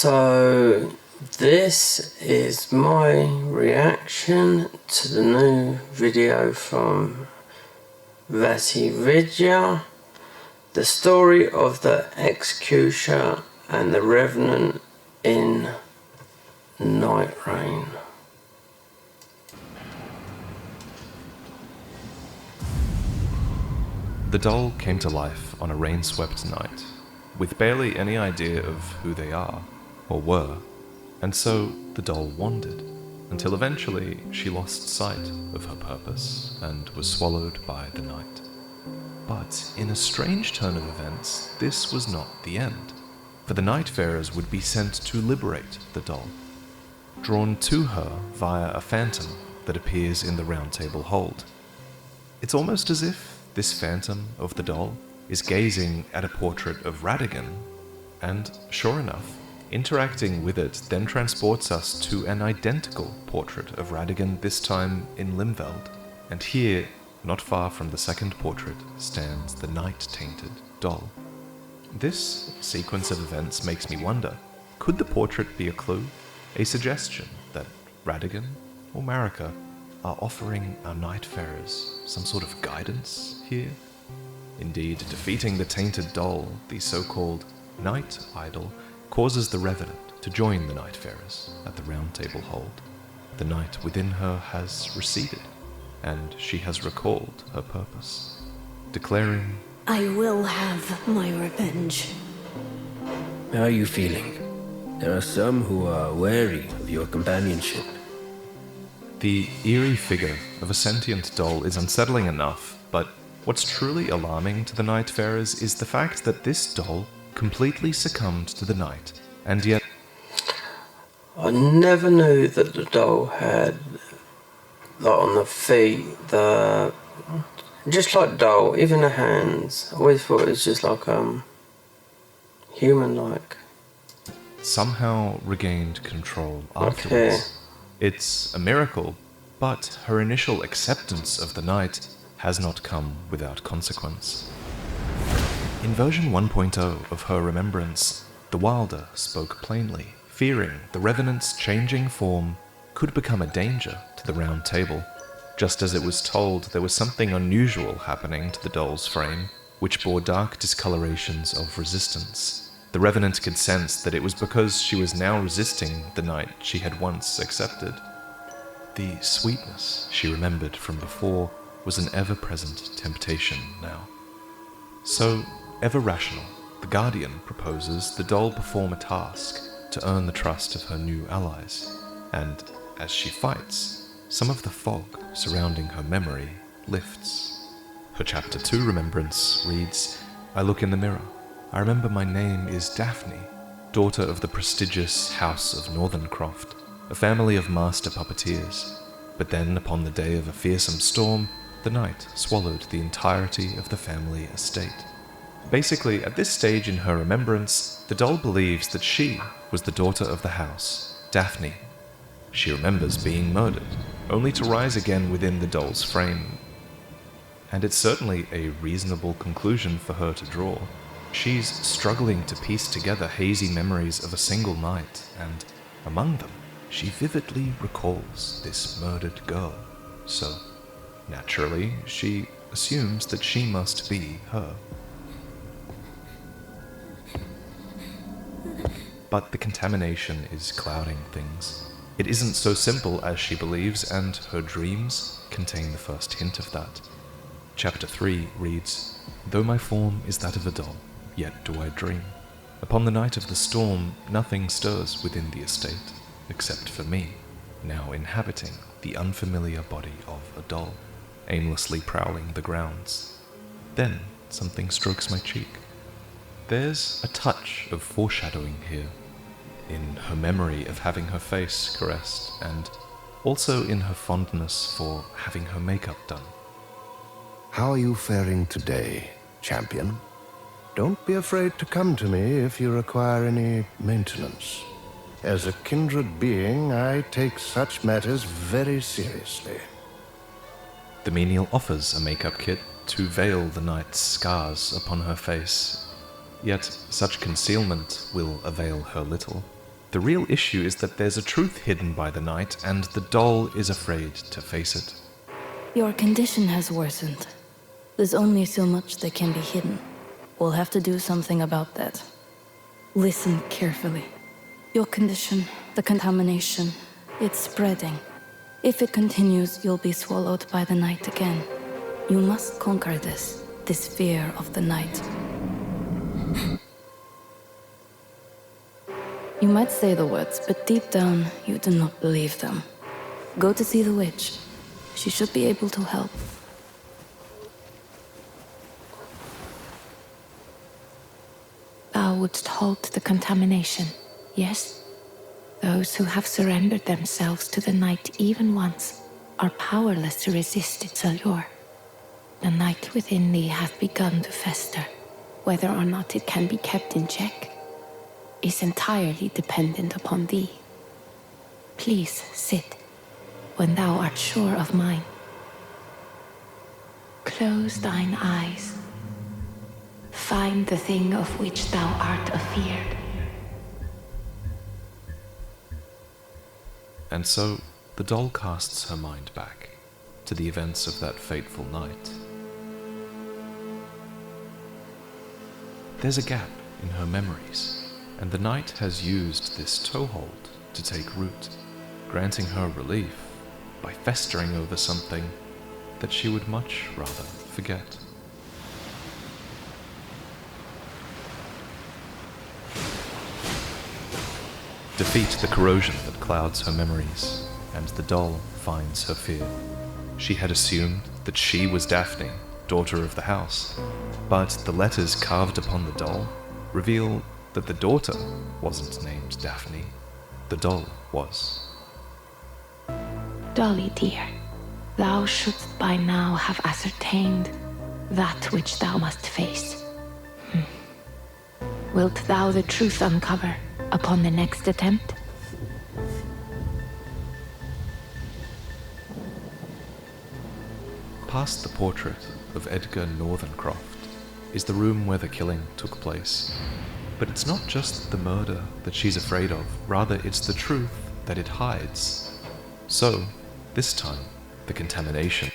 So this is my reaction to the new video from Vaati Vidya, the story of the Executor and the Reverant in Night Rain. The doll came to life on a rain-swept night, with barely any idea of who they are, or were, and so the doll wandered, until eventually she lost sight of her purpose and was swallowed by the night. But in a strange turn of events, this was not the end, for the Nightfarers would be sent to liberate the doll, drawn to her via a phantom that appears in the Round Table hold. It's almost as if this phantom of the doll is gazing at a portrait of Radigan, and sure enough, interacting with it then transports us to an identical portrait of Radigan, this time in Limveld. And here, not far from the second portrait, stands the night-tainted doll. This sequence of events makes me wonder, could the portrait be a clue, a suggestion that Radigan or Marika are offering our Nightfarers some sort of guidance here? Indeed, defeating the tainted doll, the so-called Night Idol, causes the Revenant to join the Nightfarers at the Round Table hold. The night within her has receded, and she has recalled her purpose, declaring, "I will have my revenge." How are you feeling? There are some who are wary of your companionship. The eerie figure of a sentient doll is unsettling enough, but what's truly alarming to the Nightfarers is the fact that this doll completely succumbed to the night, and yet... I never knew that the doll had, like on the feet, just like doll, even the hands. I always thought it was just like human-like. somehow regained control afterwards. Okay. It's a miracle, but her initial acceptance of the night has not come without consequence. In version 1.0 of her remembrance, the Wilder spoke plainly, fearing the Revenant's changing form could become a danger to the Round Table, just as it was told there was something unusual happening to the doll's frame, which bore dark discolorations of resistance. The Revenant could sense that it was because she was now resisting the night she had once accepted. The sweetness she remembered from before was an ever-present temptation now. So, ever rational, the Guardian proposes the doll perform a task to earn the trust of her new allies, and as she fights, some of the fog surrounding her memory lifts. Her Chapter 2 remembrance reads, "I look in the mirror. I remember my name is Daphne, daughter of the prestigious House of Northerncroft, a family of master puppeteers. But then, upon the day of a fearsome storm, the night swallowed the entirety of the family estate." Basically, at this stage in her remembrance, the doll believes that she was the daughter of the house, Daphne. She remembers being murdered, only to rise again within the doll's frame. And it's certainly a reasonable conclusion for her to draw. She's struggling to piece together hazy memories of a single night, and among them, she vividly recalls this murdered girl. So, naturally, she assumes that she must be her. But the contamination is clouding things. It isn't so simple as she believes, and her dreams contain the first hint of that. Chapter 3 reads, "Though my form is that of a doll, yet do I dream. Upon the night of the storm, nothing stirs within the estate, except for me, now inhabiting the unfamiliar body of a doll, aimlessly prowling the grounds. Then something strokes my cheek." There's a touch of foreshadowing here, in her memory of having her face caressed, and also in her fondness for having her makeup done. How are you faring today, champion? Don't be afraid to come to me if you require any maintenance. As a kindred being, I take such matters very seriously. The menial offers a makeup kit to veil the night's scars upon her face, yet such concealment will avail her little. The real issue is that there's a truth hidden by the night, and the doll is afraid to face it. Your condition has worsened. There's only so much that can be hidden. We'll have to do something about that. Listen carefully. Your condition, the contamination, it's spreading. If it continues, you'll be swallowed by the night again. You must conquer this fear of the night. You might say the words, but deep down, you do not believe them. Go to see the witch. She should be able to help. Thou wouldst halt the contamination, yes? Those who have surrendered themselves to the night even once are powerless to resist its allure. The night within thee hath begun to fester. Whether or not it can be kept in check is entirely dependent upon thee. Please sit when thou art sure of mine. Close thine eyes. Find the thing of which thou art afeared. And so, the doll casts her mind back to the events of that fateful night. There's a gap in her memories, and the night has used this toehold to take root, granting her relief by festering over something that she would much rather forget. Defeat the corrosion that clouds her memories, and the doll finds her fear. She had assumed that she was Daphne, daughter of the house, but the letters carved upon the doll reveal that the daughter wasn't named Daphne, the doll was. Dolly dear, thou shouldst by now have ascertained that which thou must face. Wilt thou the truth uncover upon the next attempt? Past the portrait of Edgar Northerncroft is the room where the killing took place. But it's not just the murder that she's afraid of, rather it's the truth that it hides. So, this time, the contamination.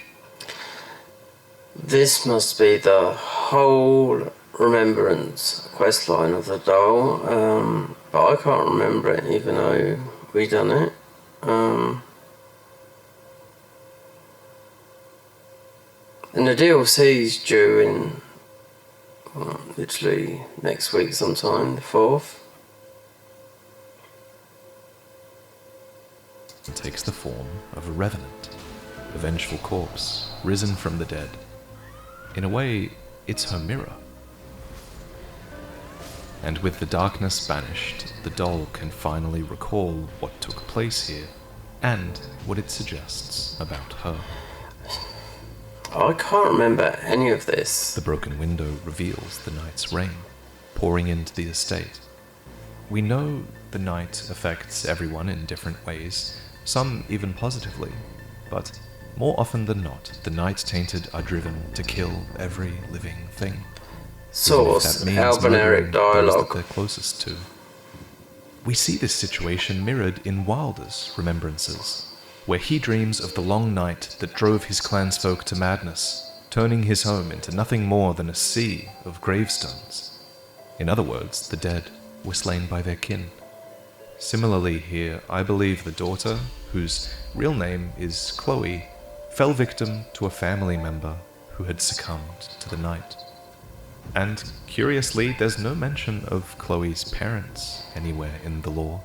This must be the whole remembrance questline of the doll, but I can't remember it even though we done it. And the DLC's due in literally next week sometime, the 4th. It takes the form of a revenant, a vengeful corpse, risen from the dead. In a way, it's her mirror. And with the darkness banished, the doll can finally recall what took place here, and what it suggests about her. I can't remember any of this. The broken window reveals the night's rain, pouring into the estate. We know the night affects everyone in different ways, some even positively, but more often than not, the night-tainted are driven to kill every living thing. Source, Albinaric dialogue. They're closest to. We see this situation mirrored in Wilder's Remembrances, where he dreams of the long night that drove his clansfolk to madness, turning his home into nothing more than a sea of gravestones. In other words, the dead were slain by their kin. Similarly here, I believe the daughter, whose real name is Chloe, fell victim to a family member who had succumbed to the night. And curiously, there's no mention of Chloe's parents anywhere in the lore.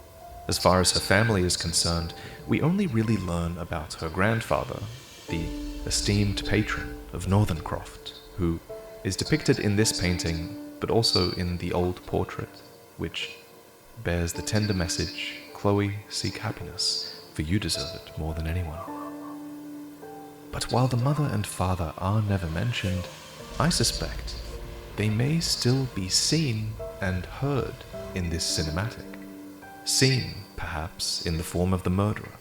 As far as her family is concerned, we only really learn about her grandfather, the esteemed patron of Northerncroft, who is depicted in this painting, but also in the old portrait, which bears the tender message, Chloe, seek happiness, for you deserve it more than anyone. But while the mother and father are never mentioned, I suspect they may still be seen and heard in this cinematic. Seen, perhaps, in the form of the murderer,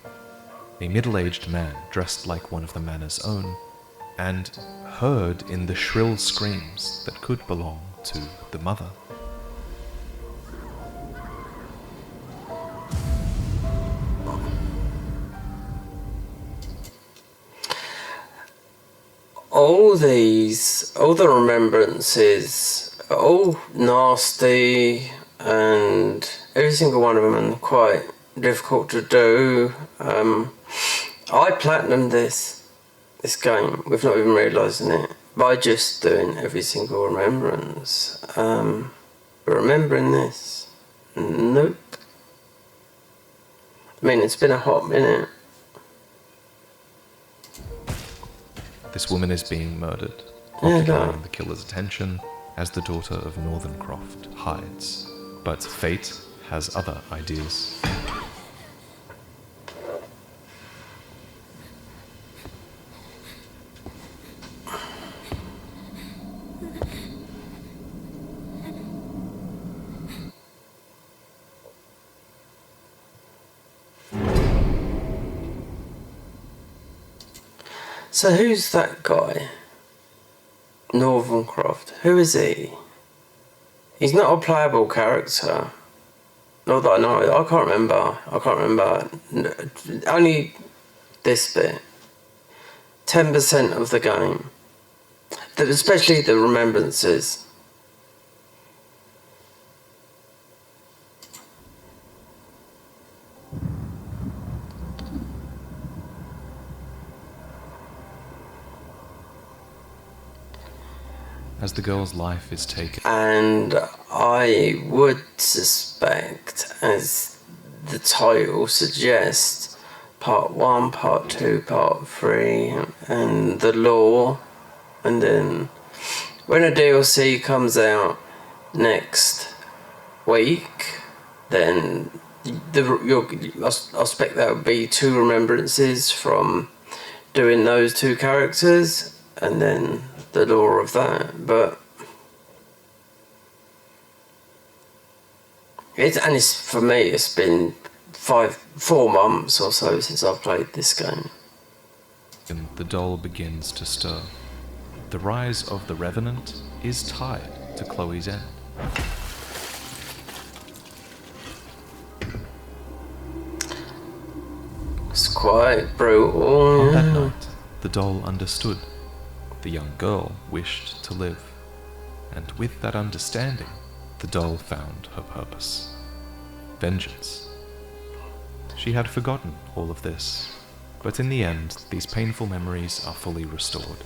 a middle-aged man dressed like one of the manor's own, and heard in the shrill screams that could belong to the mother. all the remembrances are all nasty, and every single one of them are quite difficult to do. I platinumed this game with not even realising it by just doing every single remembrance. But remembering this, nope. I mean, it's been a hot minute. This woman is being murdered, Yeah, occupying the killer's attention as the daughter of Northerncroft hides. But fate has other ideas. So who's that guy? Northerncroft. Who is he? He's not a playable character. Not that I know. I can't remember. Only this bit. 10% of the game. Especially the remembrances. As the girl's life is taken. And I would suspect, as the title suggests, part 1, part 2, part 3, and the lore. And then when a DLC comes out next week, then I expect that would be 2 remembrances from doing those 2 characters, and then the lore of that. But for me, it's been 4 months or so since I've played this game. And the doll begins to stir. The rise of the revenant is tied to Chloe's end. It's quite brutal. On that night, the doll understood. The young girl wished to live, and with that understanding, the doll found her purpose. Vengeance. She had forgotten all of this, but in the end, these painful memories are fully restored.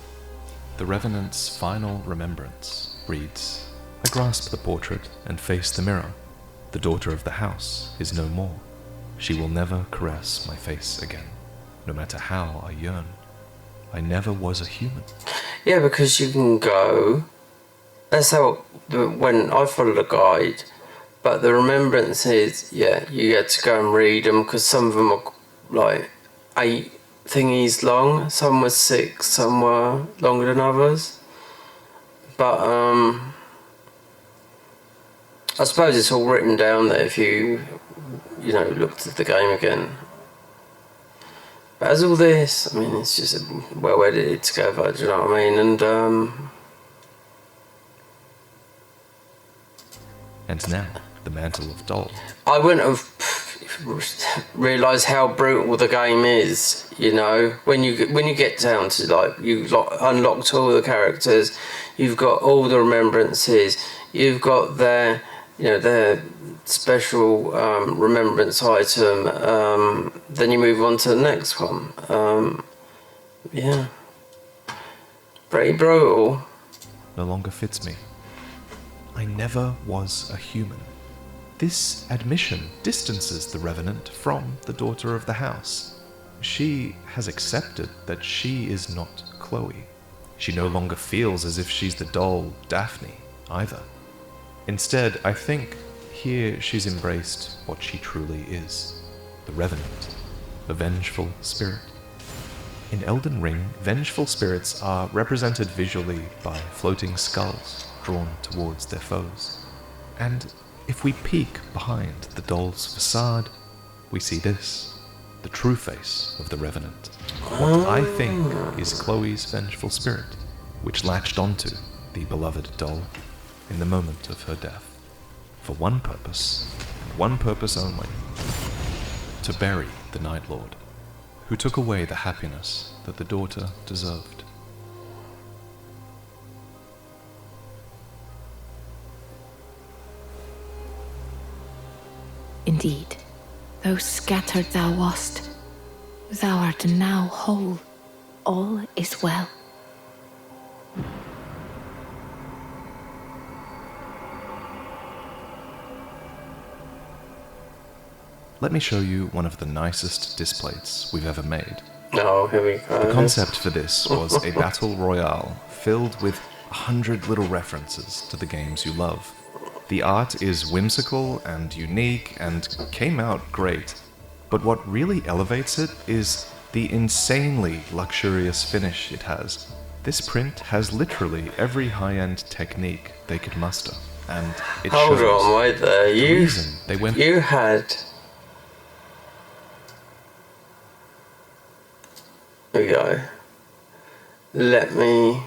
The Revenant's final remembrance reads, I grasp the portrait and face the mirror. The daughter of the house is no more. She will never caress my face again, no matter how I yearn. I never was a human. Yeah, because you can go. That's how, when I followed a guide, but the remembrances, yeah, you get to go and read them, because some of them are like 8 thingies long, some were 6, some were longer than others. But I suppose it's all written down there if you looked at the game again. But as all this, I mean, it's just well edited together, do you know what I mean? And now, the mantle of doll. I wouldn't have realised how brutal the game is, when you get down to you unlocked all the characters, you've got all the remembrances, you've got their special remembrance item, then you move on to the next one. Yeah, pretty brutal. No longer fits me. I never was a human. This admission distances the Revenant from the daughter of the house. She has accepted that she is not Chloe. She no longer feels as if she's the doll Daphne, either. Instead, I think here she's embraced what she truly is, the Revenant, a vengeful spirit. In Elden Ring, vengeful spirits are represented visually by floating skulls drawn towards their foes. And if we peek behind the doll's facade, we see this, the true face of the Revenant. What I think is Chloe's vengeful spirit, which latched onto the beloved doll in the moment of her death, for one purpose, and one purpose only, to bury the Night Lord, who took away the happiness that the daughter deserved. Indeed, though scattered thou wast, thou art now whole. All is well. Let me show you one of the nicest displays we've ever made. Oh, here we go. The concept for this was a battle royale filled with 100 little references to the games you love. The art is whimsical and unique and came out great, but what really elevates it is the insanely luxurious finish it has. This print has literally every high-end technique they could muster, and it Hold shows on, wait there. the reason they went. You had. There we go. Let me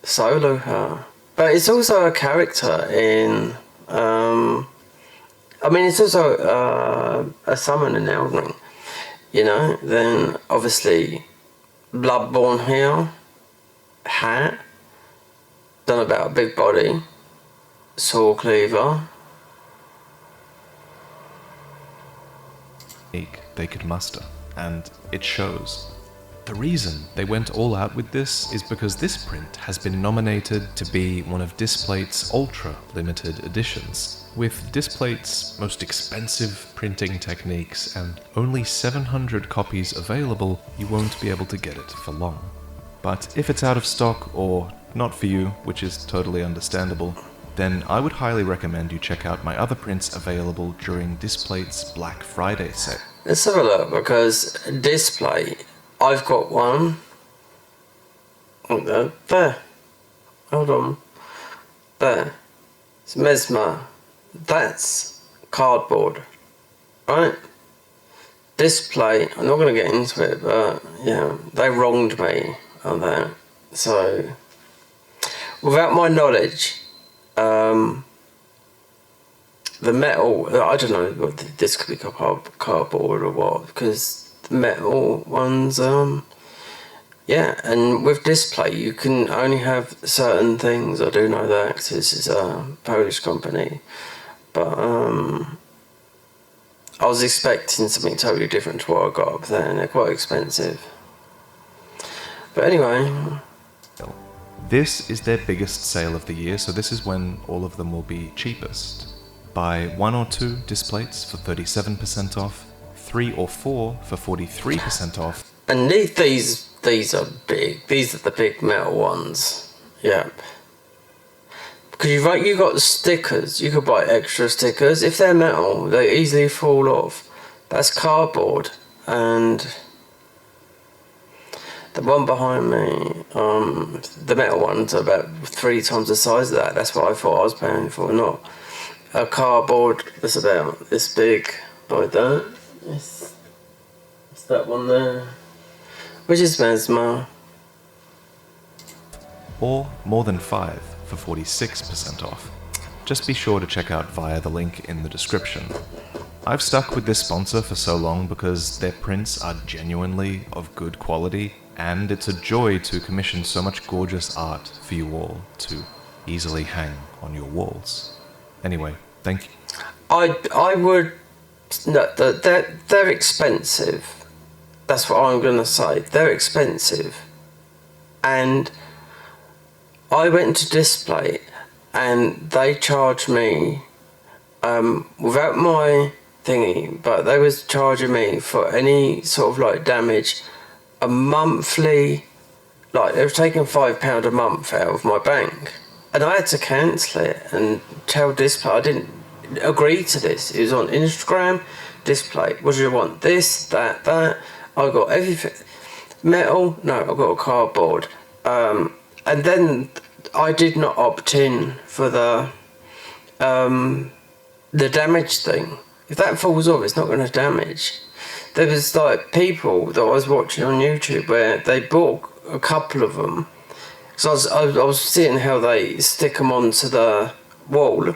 solo her. But it's also a character in. I mean, it's also a summon in Elden Ring. You know, then obviously Bloodborne here, hat, done about a big body, sword cleaver. They could muster, and it shows. The reason they went all out with this is because this print has been nominated to be one of Displate's ultra limited editions. With Displate's most expensive printing techniques and only 700 copies available, you won't be able to get it for long. But if it's out of stock or not for you, which is totally understandable, then I would highly recommend you check out my other prints available during Displate's Black Friday sale. Let's have a look, because Displate, I've got one. There. Hold on. There. It's Mesmer. That's cardboard. Right? Displate, I'm not going to get into it, but yeah, they wronged me on that. So, without my knowledge, the metal, I don't know what this could be cardboard or what, because the metal ones, yeah, and with Display you can only have certain things. I do know that because this is a Polish company, but I was expecting something totally different to what I got up there, and they're quite expensive. But anyway, this is their biggest sale of the year, so this is when all of them will be cheapest. Buy 1 or 2 Displates for 37% off, 3 or 4 for 43% off. And these are big. These are the big metal ones. Yeah. Because you got the stickers. You could buy extra stickers. If they're metal, they easily fall off. That's cardboard. And the one behind me, the metal ones are about 3 times the size of that. That's what I thought I was paying for, not a cardboard that's about this big, like that. It's that one there, which is Mesmer. Or more than 5 for 46% off. Just be sure to check out via the link in the description. I've stuck with this sponsor for so long because their prints are genuinely of good quality, and it's a joy to commission so much gorgeous art for you all to easily hang on your walls. Anyway, thank you. I would. No, they're expensive. That's what I'm gonna say. They're expensive, and I went to Display, and they charged me without my thingy, but they was charging me for any sort of like damage a monthly. Like they were taking £5 a month out of my bank, and I had to cancel it and tell Display I didn't agree to this. It was on Instagram. Display, what do you want? This, that. I got everything. Metal? No, I got a cardboard. And then I did not opt in for the damage thing. If that falls off, it's not going to damage. There was like people that I was watching on YouTube where they bought a couple of them. So I was seeing how they stick them onto the wall,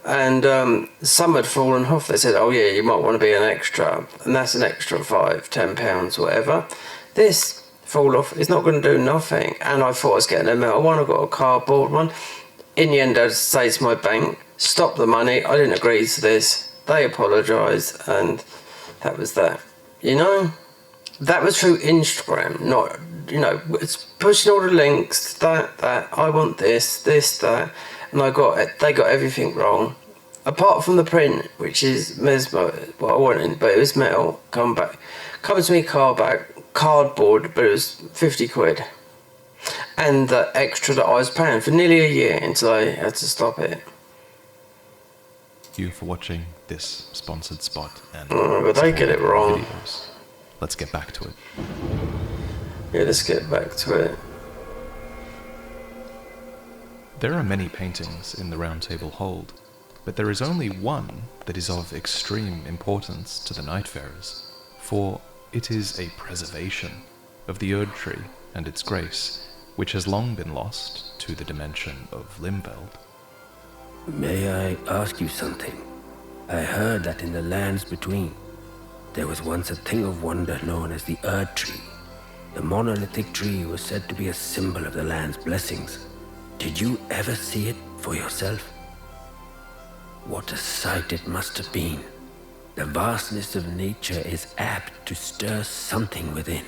and some had fallen off. They said, oh yeah, you might want to be an extra, and that's an extra £5-10 whatever. This fall off is not going to do nothing, and I thought I was getting a metal one. I got a cardboard one. In the end, I had to say to my bank, stop the money, I didn't agree to this. they apologised, and that was that. You know? That was through Instagram, not, you know, it's pushing all the links, that, I want this, that, and they got everything wrong. Apart from the print, which is mesmer, what I wanted, but it was metal, comes to me cardboard, but it was 50 quid. And the extra that I was paying for nearly a year until I had to stop it. Thank you for watching this sponsored spot and but they get it wrong. videos. Let's get back to it. Yeah, let's get back to it. There are many paintings in the Round Table hold, but there is only one that is of extreme importance to the Nightfarers, for it is a preservation of the Erd Tree and its grace, which has long been lost to the dimension of Limveld. May I ask you something? I heard that in the lands between, there was once a thing of wonder known as the Erd Tree. The monolithic tree was said to be a symbol of the land's blessings. Did you ever see it for yourself? What a sight it must have been. The vastness of nature is apt to stir something within.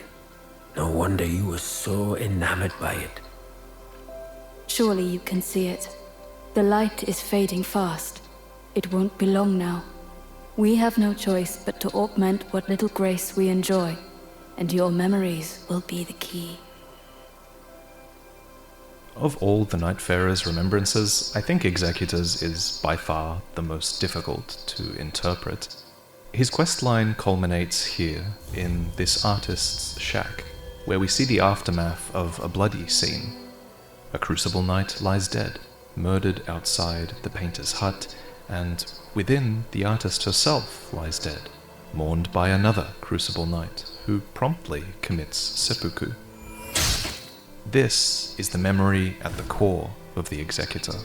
No wonder you were so enamored by it. Surely you can see it. The light is fading fast. It won't be long now. We have no choice but to augment what little grace we enjoy, and your memories will be the key. Of all the Nightfarers' remembrances, I think Executor's is by far the most difficult to interpret. His questline culminates here in this artist's shack, where we see the aftermath of a bloody scene. A Crucible Knight lies dead, murdered outside the painter's hut, and within, the artist herself lies dead, mourned by another Crucible Knight, who promptly commits seppuku. This is the memory at the core of the Executor,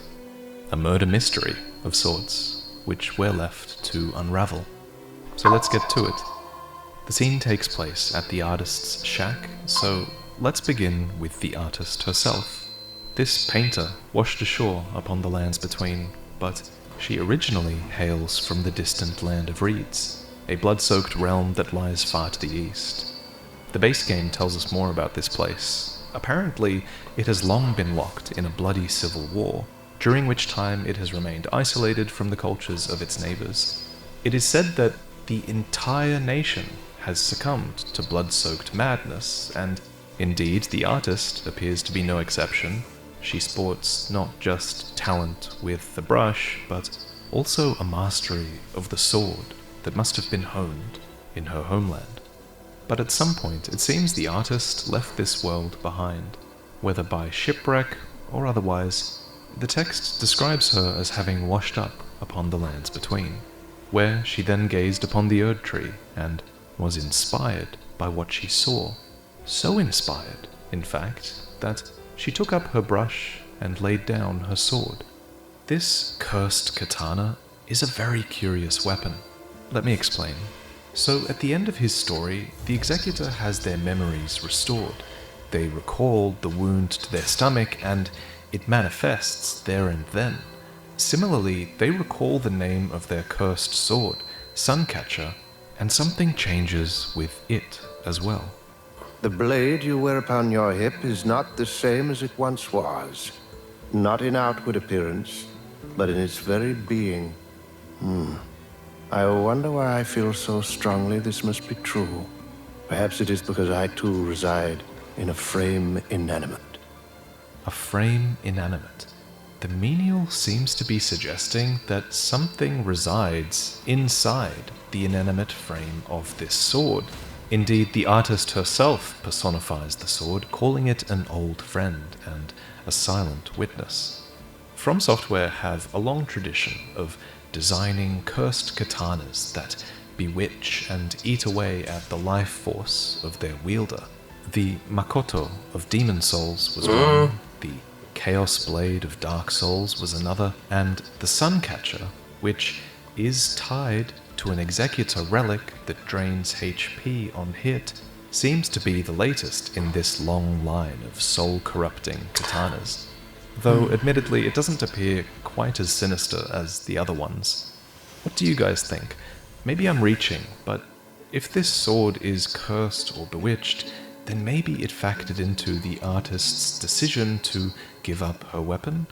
a murder mystery of sorts, which we're left to unravel. So let's get to it. The scene takes place at the artist's shack, so let's begin with the artist herself. This painter washed ashore upon the lands between, but she originally hails from the distant land of reeds, a blood-soaked realm that lies far to the east. The base game tells us more about this place. Apparently, it has long been locked in a bloody civil war, during which time it has remained isolated from the cultures of its neighbors. It is said that the entire nation has succumbed to blood-soaked madness, and indeed the artist appears to be no exception. She sports not just talent with the brush, but also a mastery of the sword that must have been honed in her homeland. But at some point, it seems the artist left this world behind, whether by shipwreck or otherwise. The text describes her as having washed up upon the lands between, where she then gazed upon the Erd Tree and was inspired by what she saw. So inspired, in fact, that she took up her brush and laid down her sword. This cursed katana is a very curious weapon. Let me explain. So at the end of his story, the Executor has their memories restored. They recall the wound to their stomach, and it manifests there and then. Similarly, they recall the name of their cursed sword, Suncatcher, and something changes with it as well. The blade you wear upon your hip is not the same as it once was. Not in outward appearance, but in its very being. I wonder why I feel so strongly this must be true. Perhaps it is because I too reside in a frame inanimate. A frame inanimate. The menial seems to be suggesting that something resides inside the inanimate frame of this sword. Indeed, the artist herself personifies the sword, calling it an old friend and a silent witness. From Software have a long tradition of designing cursed katanas that bewitch and eat away at the life force of their wielder. The Makoto of Demon Souls was one, the Chaos Blade of Dark Souls was another, and the Suncatcher, which is tied to an Executor relic that drains HP on hit, seems to be the latest in this long line of soul-corrupting katanas. Though, admittedly, it doesn't appear quite as sinister as the other ones. What do you guys think? Maybe I'm reaching, but if this sword is cursed or bewitched, then maybe it factored into the artist's decision to give up her weapon,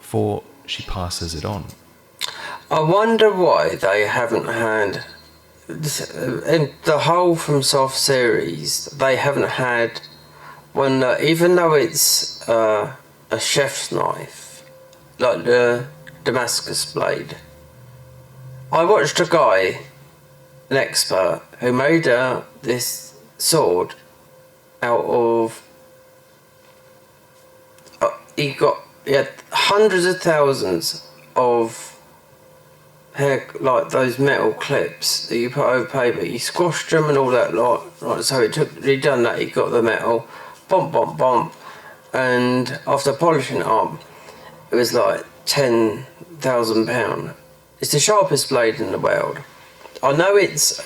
for she passes it on. I wonder why they haven't had, in the whole From Soft series, they haven't had one, even though it's a chef's knife, like the Damascus blade. I watched a guy, an expert, who made this sword out of, he had hundreds of thousands of hair, like those metal clips that you put over paper. He squashed them and all that lot. Right, so he'd done that, he got the metal, bump, and after polishing it up, it was like £10,000. It's the sharpest blade in the world. I know it's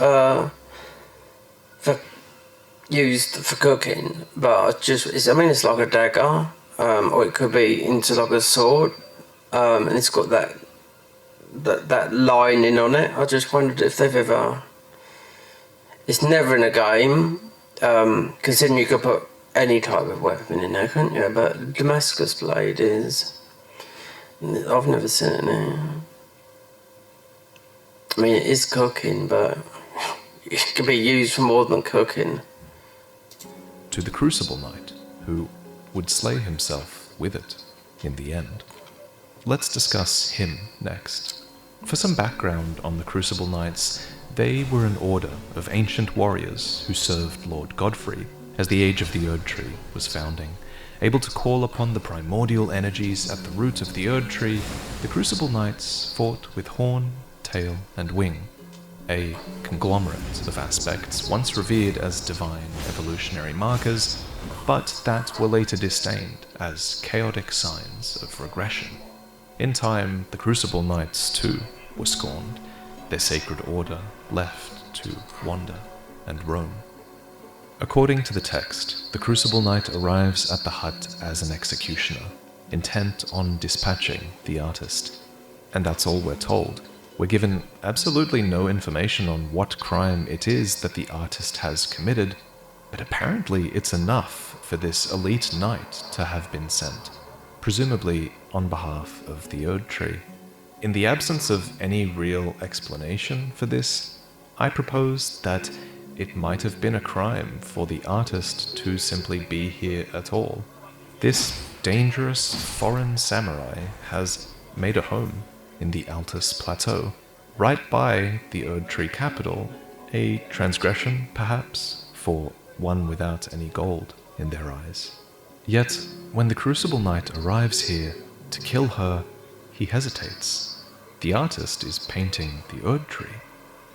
used for cooking, but it's like a dagger, or it could be into like a sword, and it's got that lining on it. I just wondered if they've ever. It's never in a game, considering you could put any type of weapon in there, couldn't you? But Damascus blade is. I've never seen it now. I mean, it is cooking, but it can be used for more than cooking. To the Crucible Knight, who would slay himself with it in the end. Let's discuss him next. For some background on the Crucible Knights, they were an order of ancient warriors who served Lord Godfrey as the Age of the Erd Tree was founding. Able to call upon the primordial energies at the root of the Erd Tree, the Crucible Knights fought with horn, tail, and wing, a conglomerate of aspects once revered as divine evolutionary markers, but that were later disdained as chaotic signs of regression. In time, the Crucible Knights, too, were scorned, their sacred order left to wander and roam. According to the text, the Crucible Knight arrives at the hut as an executioner, intent on dispatching the artist. And that's all we're told. We're given absolutely no information on what crime it is that the artist has committed, but apparently it's enough for this elite knight to have been sent, presumably on behalf of the Erd Tree. In the absence of any real explanation for this, I propose that it might have been a crime for the artist to simply be here at all. This dangerous foreign samurai has made a home in the Altus Plateau, right by the Erd Tree capital, a transgression, perhaps, for one without any gold in their eyes. Yet, when the Crucible Knight arrives here to kill her, he hesitates. The artist is painting the Erd Tree.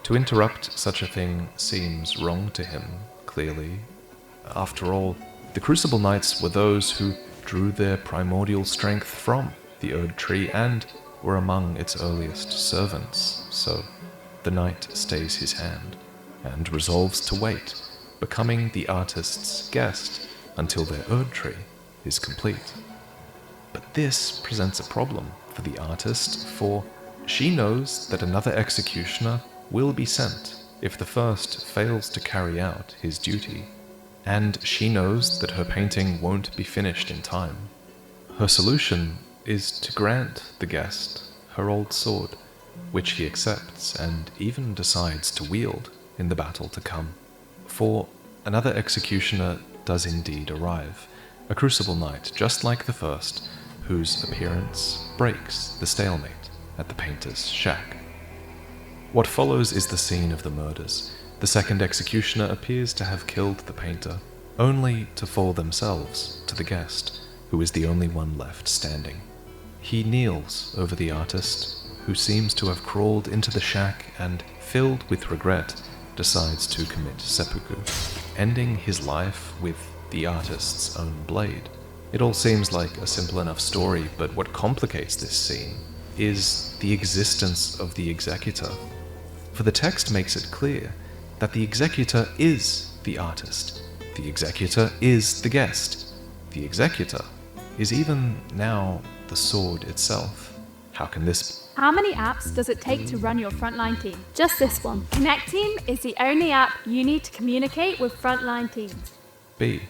To interrupt such a thing seems wrong to him, clearly. After all, the Crucible Knights were those who drew their primordial strength from the Erd Tree and were among its earliest servants, so the knight stays his hand and resolves to wait, becoming the artist's guest until their Erd Tree is complete. But this presents a problem for the artist, for she knows that another executioner will be sent if the first fails to carry out his duty, and she knows that her painting won't be finished in time. Her solution is to grant the guest her old sword, which he accepts and even decides to wield in the battle to come. For another executioner does indeed arrive, a Crucible Knight just like the first, whose appearance breaks the stalemate at the painter's shack. What follows is the scene of the murders. The second executioner appears to have killed the painter, only to fall themselves to the guest, who is the only one left standing. He kneels over the artist, who seems to have crawled into the shack and, filled with regret, decides to commit seppuku, ending his life with the artist's own blade. It all seems like a simple enough story, but what complicates this scene is the existence of the executor. For the text makes it clear that the executor is the artist. The executor is the guest. The executor is even now the sword itself. How can this How many apps does it take to run your frontline team? Just this one. Connect Team is the only app you need to communicate with frontline teams. B.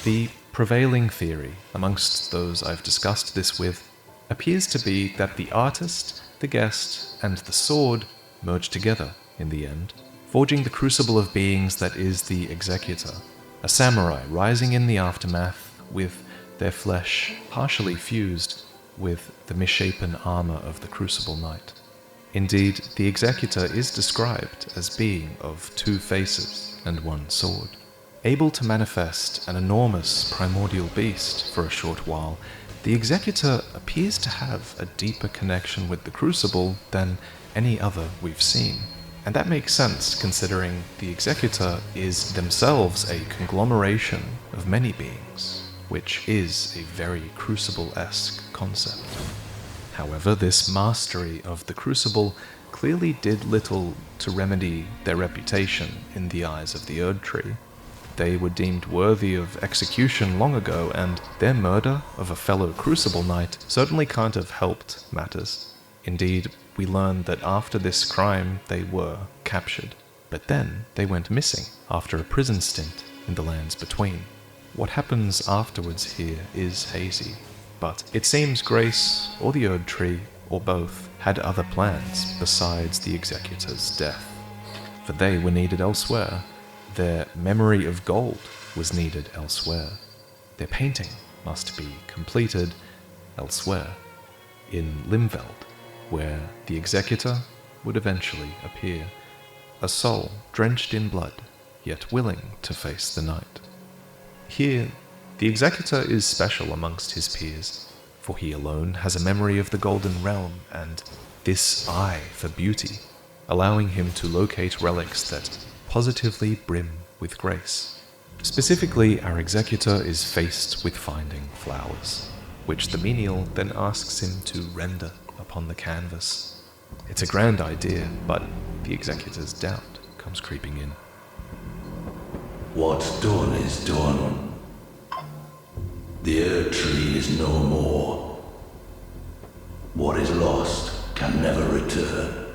The prevailing theory amongst those I've discussed this with appears to be that the artist, the guest, and the sword merge together in the end, forging the crucible of beings that is the Executor, a samurai rising in the aftermath with their flesh partially fused with the misshapen armor of the Crucible Knight. Indeed, the Executor is described as being of 2 faces and 1 sword. Able to manifest an enormous primordial beast for a short while, the Executor appears to have a deeper connection with the Crucible than any other we've seen. And that makes sense considering the Executor is themselves a conglomeration of many beings, which is a very Crucible-esque concept. However, this mastery of the Crucible clearly did little to remedy their reputation in the eyes of the Erd Tree. They were deemed worthy of execution long ago, and their murder of a fellow Crucible Knight certainly can't have helped matters. Indeed, we learn that after this crime they were captured, but then they went missing after a prison stint in the lands between. What happens afterwards here is hazy, but it seems Grace, or the Erd Tree, or both, had other plans besides the Executor's death. For they were needed elsewhere. Their memory of gold was needed elsewhere. Their painting must be completed elsewhere, in Limveld, where the Executor would eventually appear, a soul drenched in blood, yet willing to face the night. Here, the Executor is special amongst his peers, for he alone has a memory of the Golden Realm and this eye for beauty, allowing him to locate relics that positively brim with grace. Specifically, our Executor is faced with finding flowers, which the menial then asks him to render upon the canvas. It's a grand idea, but the Executor's doubt comes creeping in. What's done is done. The Erd Tree is no more. What is lost can never return.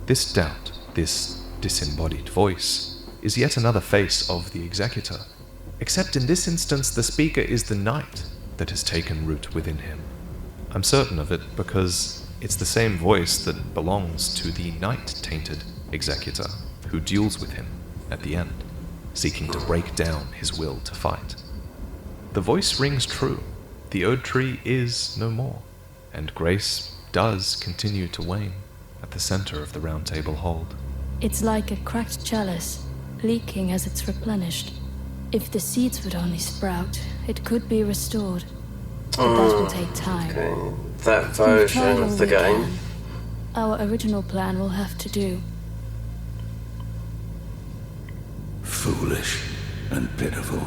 This doubt, this disembodied voice, is yet another face of the Executor, except in this instance the speaker is the knight that has taken root within him. I'm certain of it because it's the same voice that belongs to the knight-tainted Executor who duels with him at the end, seeking to break down his will to fight. The voice rings true. The Erd Tree is no more, and grace does continue to wane at the center of the Round Table hold. It's like a cracked chalice, leaking as it's replenished. If the seeds would only sprout, it could be restored. But that will take time. Okay, that We've tried version all of the we game. can. Our original plan will have to do. Foolish and pitiful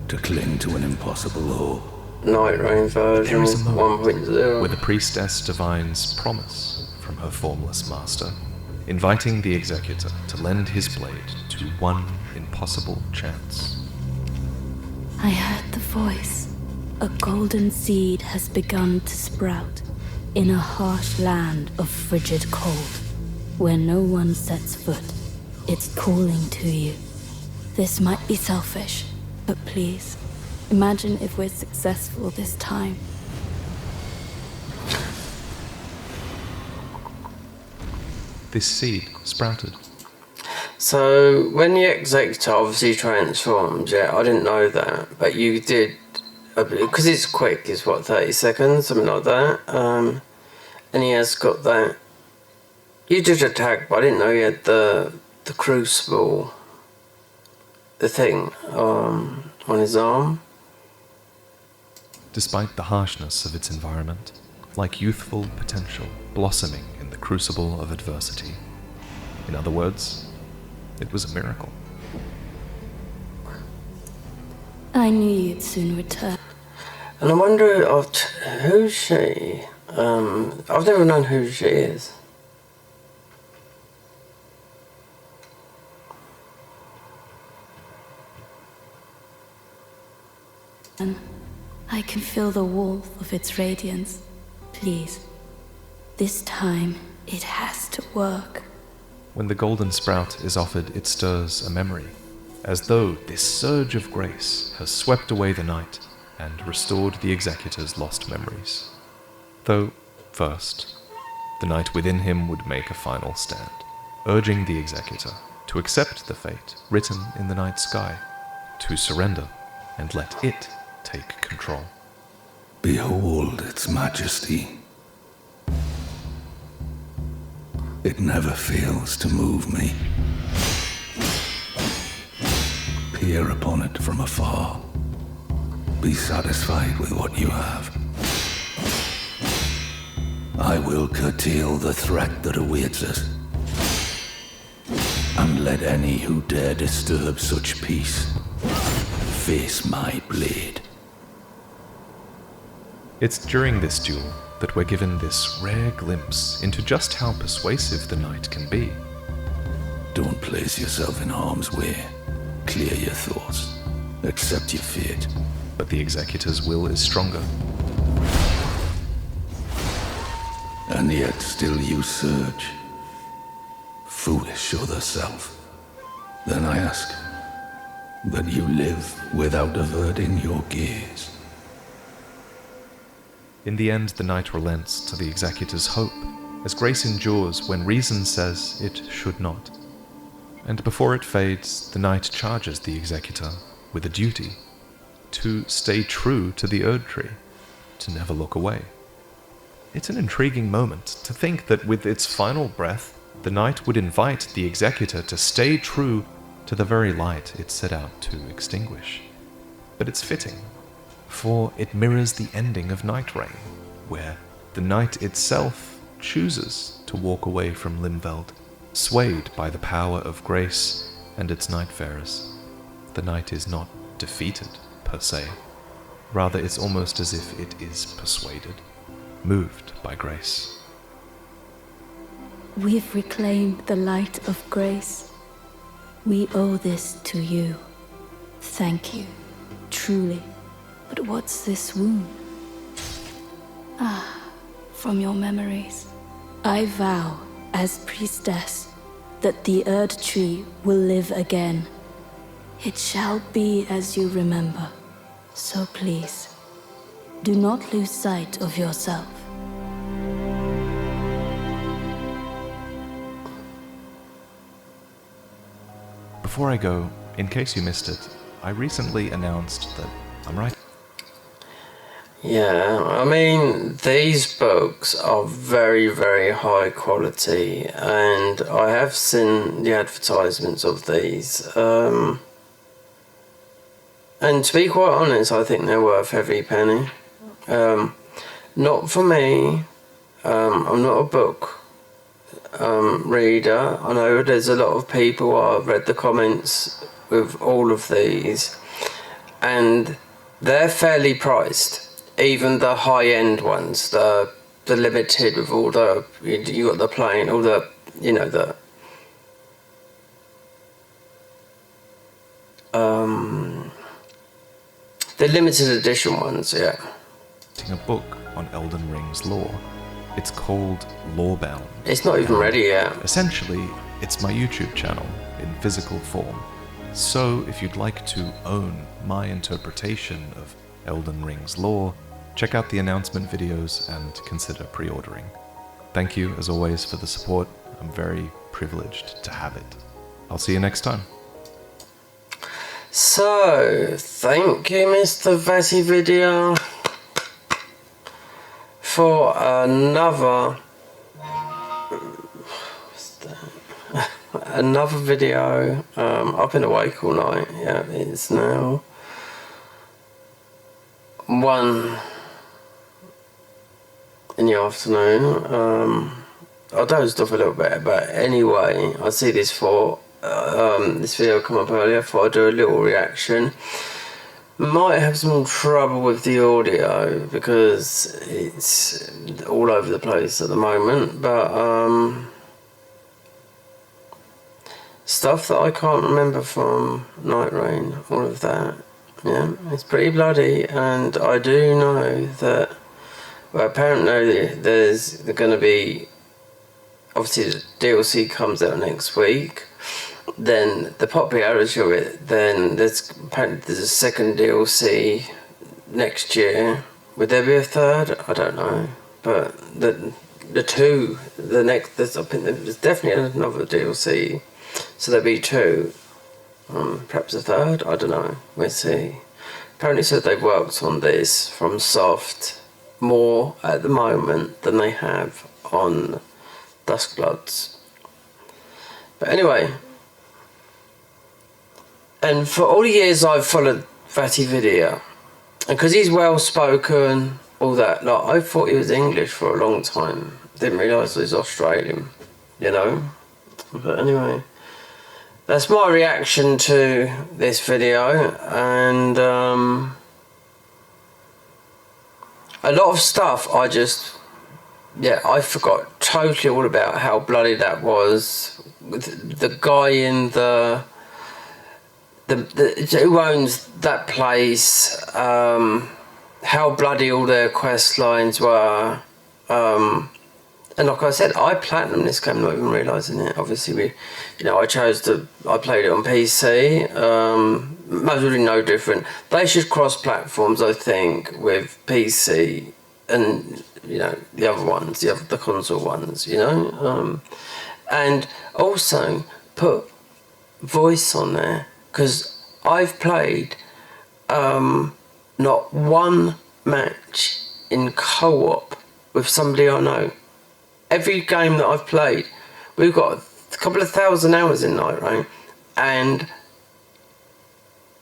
to cling to an impossible hope. Night Rain version There is a moment 1.0. where the priestess divines promise from her formless master, inviting the Executor to lend his blade to one impossible chance. I heard the voice. A golden seed has begun to sprout in a harsh land of frigid cold, where no one sets foot. It's calling to you. This might be selfish, but please, imagine if we're successful this time. This seed sprouted. So, when the Executor obviously transforms, yeah, I didn't know that, but you did, because it's quick, it's what, 30 seconds, something like that, and he has got that. You did attack, but I didn't know you had the crucible, the thing, on his arm. Despite the harshness of its environment, like youthful potential blossoming in the crucible of adversity. In other words, it was a miracle. I knew you'd soon return. And I wonder who's she? I've never known who she is. I can feel the warmth of its radiance. Please. This time, it has to work. When the golden sprout is offered, it stirs a memory, as though this surge of grace has swept away the night and restored the Executor's lost memories. Though, first, the knight within him would make a final stand, urging the Executor to accept the fate written in the night sky, to surrender and let it take control. Behold its majesty. It never fails to move me. Peer upon it from afar. Be satisfied with what you have. I will curtail the threat that awaits us, and let any who dare disturb such peace face my blade. It's during this duel that we're given this rare glimpse into just how persuasive the knight can be. Don't place yourself in harm's way. Clear your thoughts. Accept your fate. But the Executor's will is stronger. And yet still you surge. Foolish other self. Then I ask that you live without averting your gaze. In the end, the knight relents to the Executor's hope, as grace endures when reason says it should not. And before it fades, the knight charges the Executor with a duty to stay true to the Erd Tree, to never look away. It's an intriguing moment to think that with its final breath, the knight would invite the Executor to stay true to the very light it set out to extinguish. But it's fitting, for it mirrors the ending of Night Rain, where the knight itself chooses to walk away from Limveld, swayed by the power of grace and its nightfarers. The knight is not defeated, per se. Rather, it's almost as if it is persuaded, moved by grace. We've reclaimed the light of grace. We owe this to you. Thank you, truly. But what's this wound? From your memories. I vow, as priestess, that the Erd Tree will live again. It shall be as you remember. So please, do not lose sight of yourself. Before I go, in case you missed it, I recently announced that I'm writing. Yeah, I mean, these books are very, very high quality, and I have seen the advertisements of these. And to be quite honest, I think they're worth every penny. Not for me. I'm not a book reader. I know there's a lot of people. I've read the comments with all of these, and they're fairly priced. Even the high-end ones, the limited with all the, you got the plain, all the, the limited edition ones, yeah. A book on Elden Ring's lore. It's called Lorebound. It's not even ready yet. Essentially, it's my YouTube channel in physical form. So if you'd like to own my interpretation of Elden Ring's lore, check out the announcement videos and consider pre-ordering. Thank you, as always, for the support. I'm very privileged to have it. I'll see you next time. So, thank you, Mr. Vaati Vidya, for another video. I've been awake all night. Yeah, it's now 1 in the afternoon. I dozed off a little bit, but anyway, I see this video come up earlier. I thought I'd do a little reaction. Might have some trouble with the audio because it's all over the place at the moment, but stuff that I can't remember from Night Rain, all of that. Yeah, it's pretty bloody, and I do know that Well, apparently there's going to be, obviously the DLC comes out next week. Then the popularity of it, then apparently there's a second DLC next year. Would there be a third? I don't know. But the next, I think there's definitely another DLC. So there'll be two. Perhaps a third? I don't know. We'll see. Apparently said they've worked on this from soft more at the moment than they have on Duskbloods. But anyway, and for all the years I've followed Vaati Vidya, and because he's well spoken, all that, like, I thought he was English for a long time. Didn't realise he was Australian, you know. But anyway, that's my reaction to this video, and a lot of stuff I forgot totally all about how bloody that was. With the guy in the who owns that place, how bloody all their quest lines were, and like I said, I platinum this game not even realising it. Obviously, I played it on PC. Most really no different. They should cross platforms, I think, with PC and the other ones, the console ones, and also put voice on there, because I've played not one match in co-op with somebody I know. Every game that I've played, we've got a couple of 1,000 hours in Night Rain, and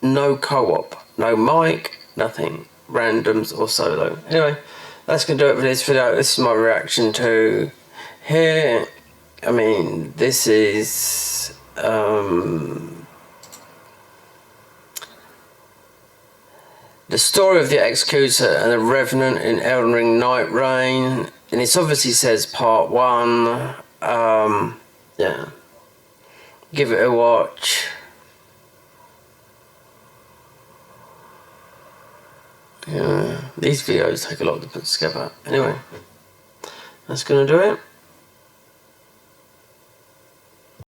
no co-op, no mic, nothing, randoms or solo. Anyway, that's going to do it for this video. This is my reaction to here. I mean, this is the story of the Executor and the Revenant in Elden Ring Night Rain, and it obviously says part 1. Yeah, give it a watch. Yeah, these videos take a lot to put together. Anyway, that's gonna do it.